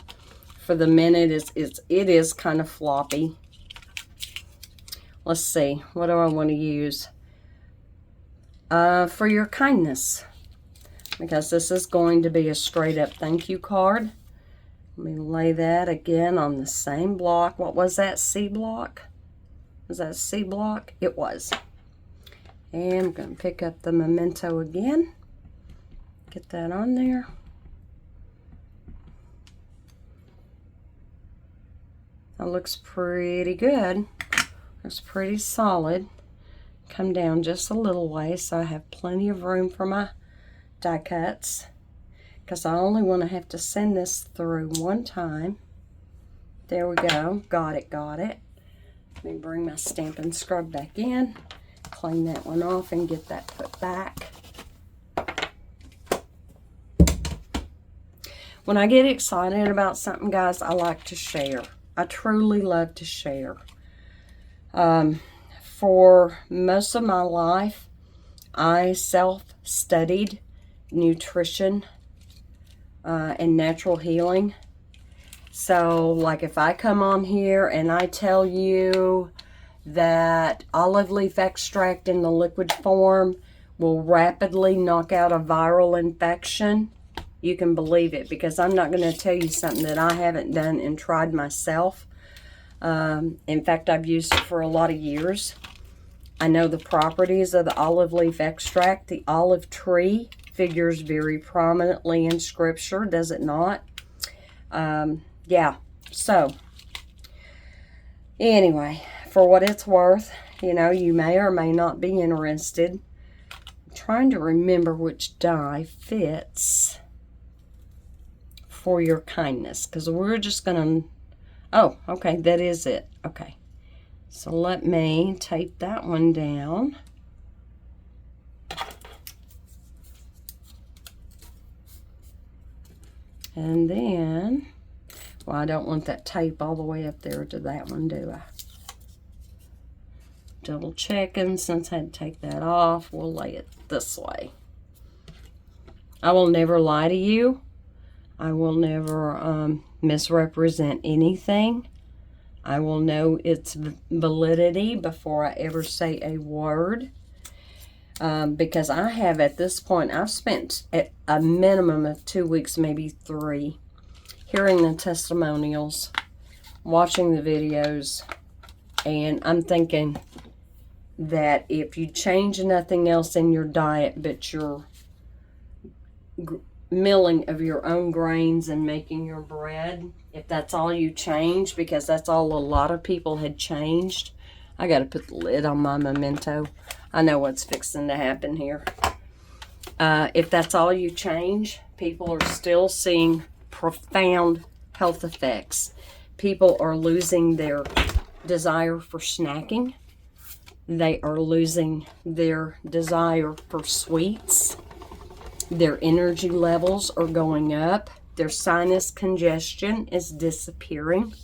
For the minute, it is kind of floppy. Let's see. What do I want to use? For your kindness. Because this is going to be a straight up thank you card. Let me lay that again on the same block. What was that, C block? Was that C block? It was. And I'm going to pick up the memento again. Get that on there. That looks pretty good. Looks pretty solid. Come down just a little way so I have plenty of room for my die cuts, because I only want to have to send this through one time. There we go. Got it, got it. Let me bring my Stampin' Scrub back in, clean that one off, and get that put back. When I get excited about something, guys, I like to share. I truly love to share. For most of my life, I self-studied nutrition and natural healing. So, like, if I come on here and I tell you that olive leaf extract in the liquid form will rapidly knock out a viral infection, you can believe it, because I'm not going to tell you something that I haven't done and tried myself. In fact, I've used it for a lot of years. I know the properties of the olive leaf extract. The olive tree figures very prominently in Scripture, does it not? Yeah, so anyway, for what it's worth, you know, you may or may not be interested. I'm trying to remember which die fits for your kindness, because we're just going to, oh, okay, that is it. Okay, so let me tape that one down. And then, well, I don't want that tape all the way up there to that one, do I? Double checking, since I had to take that off, we'll lay it this way. I will never lie to you. I will never misrepresent anything. I will know its validity before I ever say a word. Because I have, at this point, I've spent a minimum of 2 weeks, maybe 3, hearing the testimonials, watching the videos, and I'm thinking that if you change nothing else in your diet but your milling of your own grains and making your bread, if that's all you change, because that's all a lot of people had changed. I got to put the lid on my memento. I know what's fixing to happen here. If that's all you change, people are still seeing profound health effects. People are losing their desire for snacking. They are losing their desire for sweets. Their energy levels are going up. Their sinus congestion is disappearing.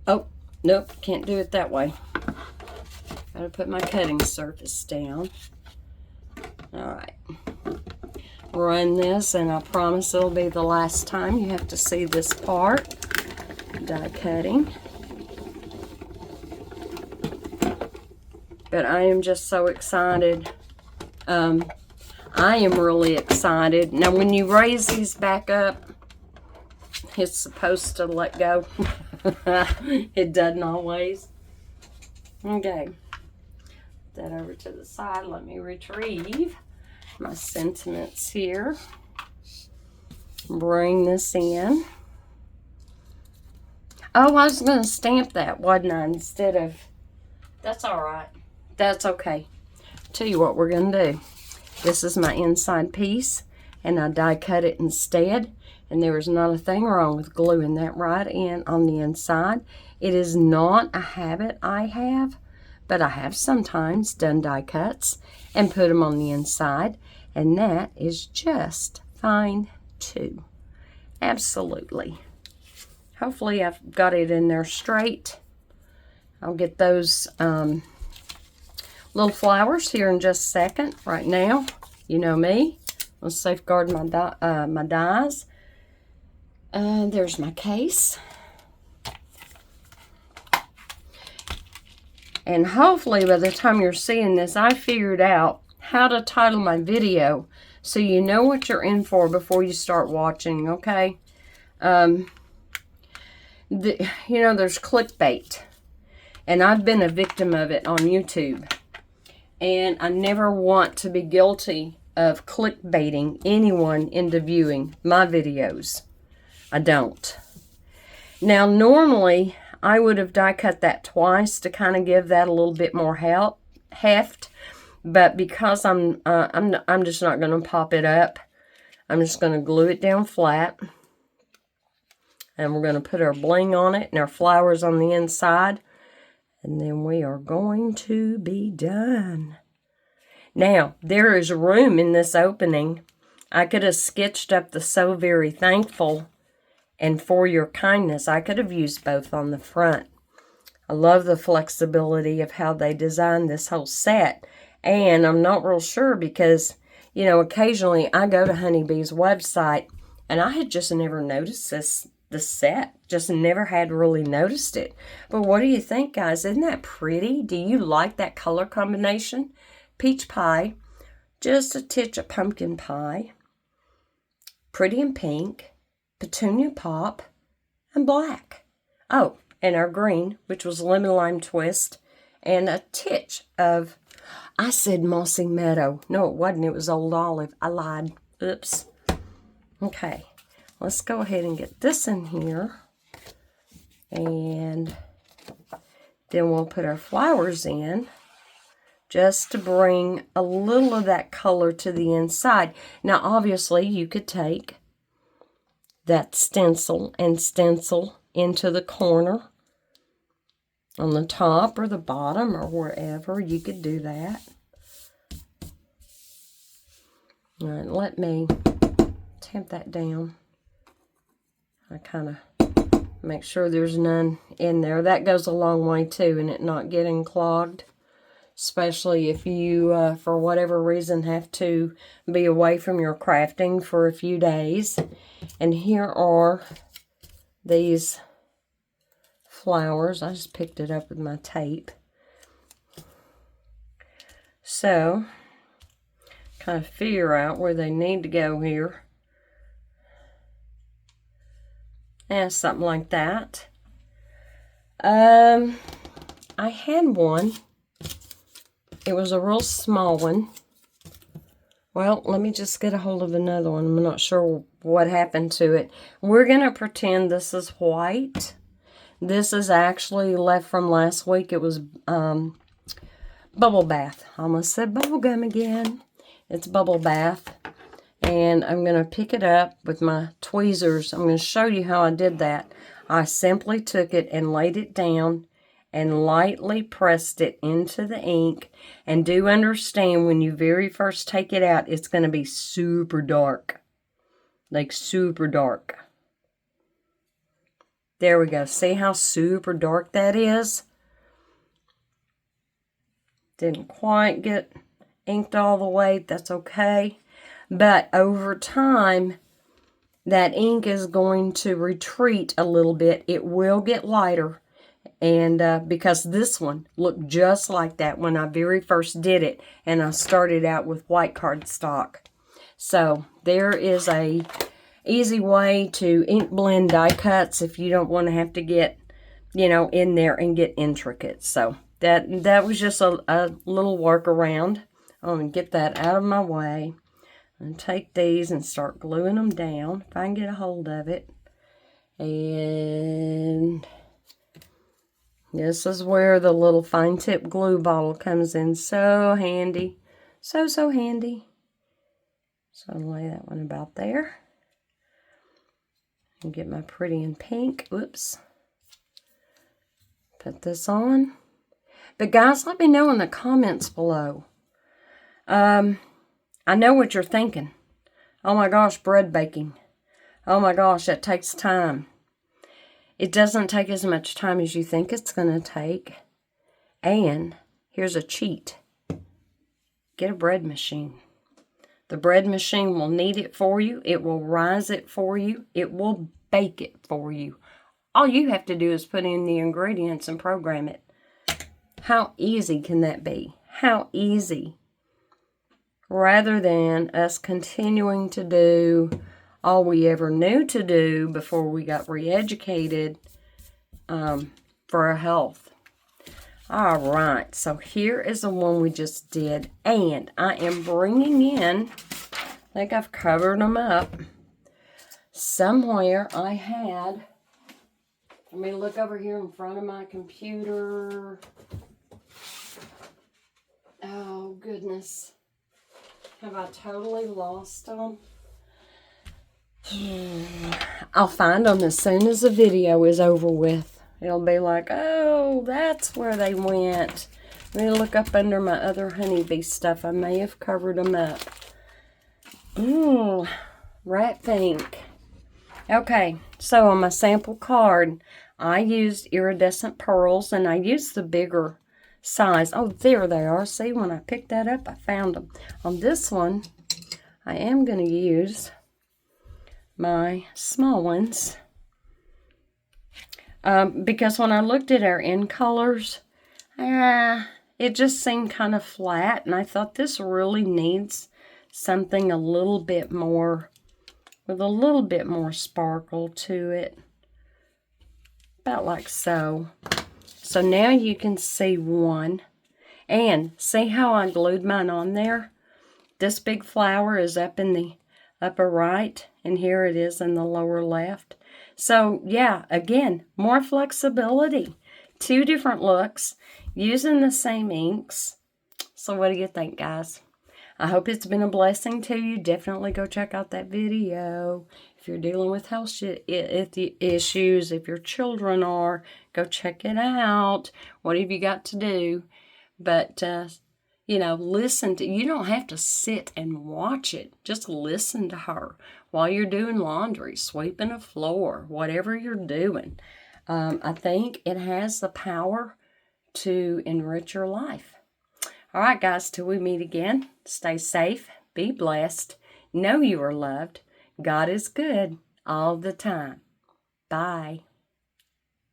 Oh, nope, can't do it that way. Gotta put my cutting surface down. Alright. Run this, and I promise it'll be the last time you have to see this part. Die cutting. But I am just so excited. I am really excited. Now, when you raise these back up, it's supposed to let go. It doesn't always. Okay. Put that over to the side. Let me retrieve my sentiments here. Bring this in. Oh, I was going to stamp that, wasn't I? Instead of... That's all right. That's okay. Tell you what we're going to do. This is my inside piece, and I die cut it instead. And there is not a thing wrong with gluing that right in on the inside. It is not a habit I have, but I have sometimes done die cuts and put them on the inside, and that is just fine too. Absolutely. Hopefully I've got it in there straight. I'll get those little flowers here in just a second. Right now, you know me, I'll safeguard my my dies. There's my case. And hopefully by the time you're seeing this, I figured out how to title my video so you know what you're in for before you start watching, okay? There's clickbait. And I've been a victim of it on YouTube. And I never want to be guilty of clickbaiting anyone into viewing my videos. I don't. Now, normally, I would have die cut that twice to kind of give that a little bit more heft. But because I'm just not going to pop it up, I'm just going to glue it down flat. And we're going to put our bling on it and our flowers on the inside. And then we are going to be done. Now, there is room in this opening. I could have sketched up the "So Very Thankful" and "For Your Kindness." I could have used both on the front. I love the flexibility of how they designed this whole set. And I'm not real sure because, occasionally I go to Honeybee's website and I had just never noticed the set. Just never had really noticed it. But what do you think, guys? Isn't that pretty? Do you like that color combination? Peach pie, just a titch of pumpkin pie, pretty and pink, petunia pop, and black. Oh, and our green, which was lemon lime twist, and a titch of, I said mossy meadow. No, it wasn't. It was old olive. I lied. Oops. Okay. Let's go ahead and get this in here. And then we'll put our flowers in just to bring a little of that color to the inside. Now, obviously, you could take that stencil and stencil into the corner on the top or the bottom or wherever. You could do that. All right, let me tamp that down. I kind of make sure there's none in there. That goes a long way too, in it not getting clogged. Especially if you, for whatever reason, have to be away from your crafting for a few days. And here are these flowers. I just picked it up with my tape. So, kind of figure out where they need to go here. And something like that. I had one. It was a real small one. Well, let me just get a hold of another one. I'm not sure what happened to it. We're going to pretend this is white. This is actually left from last week. It was bubble bath. I almost said bubble gum again. It's bubble bath. And I'm going to pick it up with my tweezers. I'm going to show you how I did that. I simply took it and laid it down and lightly pressed it into the ink. And do understand, when you very first take it out, it's going to be super dark. Like super dark. There we go. See how super dark that is? Didn't quite get inked all the way. That's okay. But over time, that ink is going to retreat a little bit. It will get lighter. And because this one looked just like that when I very first did it. And I started out with white cardstock. So there is a easy way to ink blend die cuts if you don't want to have to get, in there and get intricate. So that was just a little workaround. I'm going to get that out of my way. And take these and start gluing them down, if I can get a hold of it. And this is where the little fine tip glue bottle comes in so handy. So handy. So I'll lay that one about there. And get my pretty in pink. Whoops. Put this on. But guys, let me know in the comments below. I know what you're thinking. Oh my gosh, bread baking. Oh my gosh, that takes time. It doesn't take as much time as you think it's going to take. And here's a cheat. Get a bread machine. The bread machine will knead it for you. It will rise it for you. It will bake it for you. All you have to do is put in the ingredients and program it. How easy can that be? How easy. Rather than us continuing to do all we ever knew to do before we got re-educated for our health. All right, so here is the one we just did, and I am bringing in, I think I've covered them up. Somewhere I had, let me look over here in front of my computer. Oh, goodness. Have I totally lost them? I'll find them as soon as the video is over with. It'll be like, oh, that's where they went. Let me look up under my other honeybee stuff. I may have covered them up. Ooh, rat pink. Okay, so on my sample card, I used iridescent pearls, and I used the bigger size. Oh, there they are. See, when I picked that up, I found them. On this one, I am going to use my small ones. Because when I looked at our end colors, it just seemed kind of flat, and I thought this really needs something a little bit more, with a little bit more sparkle to it. About like so. So now you can see one. And see how I glued mine on there? This big flower is up in the upper right, and here it is in the lower left. So yeah, again, more flexibility. 2 different looks, using the same inks. So what do you think, guys? I hope it's been a blessing to you. Definitely go check out that video. If you're dealing with health issues, if your children are, go check it out. What have you got to do? But, you know, listen to, you don't have to sit and watch it. Just listen to her while you're doing laundry, sweeping a floor, whatever you're doing. I think it has the power to enrich your life. All right, guys, till we meet again, stay safe, be blessed, know you are loved. God is good all the time. Bye.